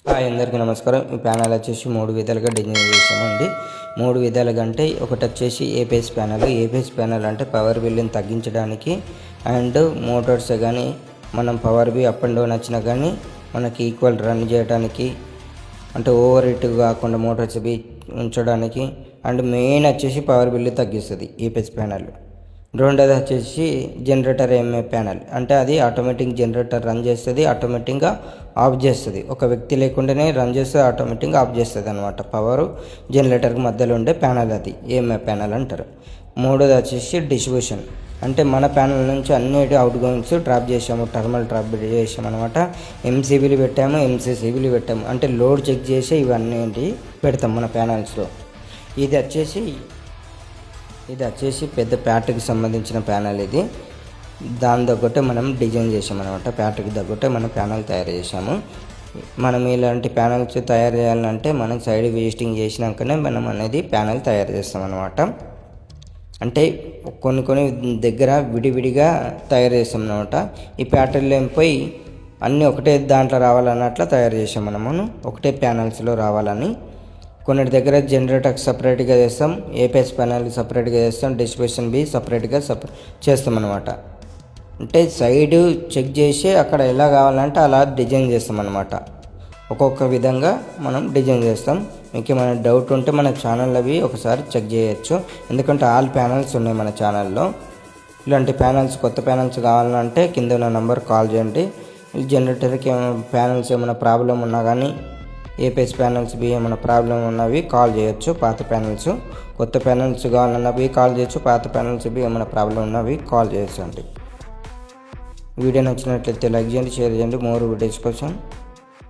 Hi అందరికీ నమస్కారం. ఈ ప్యానల్ వచ్చేసి 3 విధాలుగా డిజైన్ చేసామండి. 3 విధాలుగా అంటే ఒకటి వచ్చేసి ఏపీఎస్ ప్యానల్. ఏపీఎస్ ప్యానల్ అంటే పవర్ బిల్లుని తగ్గించడానికి అండ్ మోటార్స్ కానీ మనం power be up and down వచ్చినా కానీ మనకి ఈక్వల్ రన్ చేయడానికి, అంటే ఓవర్ హీట్ కాకుండా మోటార్స్ బి ఉంచడానికి అండ్ మెయిన్ వచ్చేసి పవర్ బిల్లు తగ్గిస్తుంది ఏపీఎస్ ప్యానల్. రెండోది వచ్చేసి జనరేటర్ ఎంఏ ప్యానల్, అంటే అది ఆటోమేటిక్ జనరేటర్ రన్ చేస్తుంది, ఆటోమేటిక్గా ఆఫ్ చేస్తుంది. ఒక వ్యక్తి లేకుండానే రన్ చేస్తే ఆటోమేటిక్గా ఆఫ్ చేస్తుంది అనమాట. పవర్ జనరేటర్కి మధ్యలో ఉండే ప్యానల్ అది ఎంఏ ప్యానల్ అంటారు. మూడోది వచ్చేసి డిస్ట్రిబ్యూషన్, అంటే మన ప్యానల్ నుంచి అన్ని అవుట్ గోయింగ్స్ డ్రాప్ చేసాము, టర్మల్ డ్రాప్ చేసాము అనమాట. ఎంసీబీలు పెట్టాము, ఎంసీసీబీలు పెట్టాము, అంటే లోడ్ చెక్ చేసి ఇవన్నీ పెడతాం మన ప్యానల్స్లో. ఇది వచ్చేసి పెద్ద ప్యాట్కి సంబంధించిన ప్యానల్. ఇది దాని తగ్గట్టే మనం డిజైన్ చేసాం అనమాట. ప్యాట్కి తగ్గట్టే మనం ప్యానల్ తయారు చేసాము. మనం ఇలాంటి ప్యానల్స్ తయారు చేయాలంటే మనం సైడ్ విజిటింగ్ చేసినాకనే మనం అనేది ప్యానల్ తయారు చేస్తాం అనమాట. అంటే కొన్ని దగ్గర విడివిడిగా తయారు చేస్తాం అనమాట. ఈ ప్యాటర్న్లో పోయి అన్నీ ఒకటే దాంట్లో రావాలన్నట్లా తయారు చేసాం మనము, ఒకటే ప్యానల్స్లో రావాలని. కొన్నిటి దగ్గర జనరేటర్ సపరేట్గా చేస్తాం, ఏపీఎస్ ప్యానల్ సపరేట్గా చేస్తాం, డిస్ట్రిబ్యూషన్ బి సపరేట్గా చేస్తాం అనమాట. అంటే సైడ్ చెక్ చేసి అక్కడ ఎలా కావాలంటే అలా డిజైన్ చేస్తాం అనమాట. ఒక్కొక్క విధంగా మనం డిజైన్ చేస్తాం. మీకు ఏమైనా డౌట్ ఉంటే మన ఛానల్ అవి ఒకసారి చెక్ చేయొచ్చు, ఎందుకంటే ఆల్ ప్యానల్స్ ఉన్నాయి మన ఛానల్లో. ఇలాంటి ప్యానల్స్, కొత్త ప్యానల్స్ కావాలంటే కింద ఉన్న నెంబర్ కాల్ చేయండి. జనరేటర్కి ప్యానల్స్ ఏమైనా ప్రాబ్లం ఉన్నా కానీ, ఏపీఎస్ ప్యానల్స్ బి ఏమైనా ప్రాబ్లం ఉన్నవి కాల్ చేయొచ్చు. పాత ప్యానల్స్, కొత్త ప్యానల్స్ కావాలన్నవి కాల్ చేయొచ్చు. పాత ప్యానల్స్ బి ఏమైనా ప్రాబ్లం ఉన్నవి కాల్ చేయొచ్చు అండి. వీడియో నచ్చినట్లయితే లైక్ చేయండి, షేర్ చేయండి. మోర్ వీడియోస్ కోసం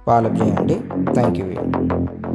ఫాలో చేయండి. Thank you.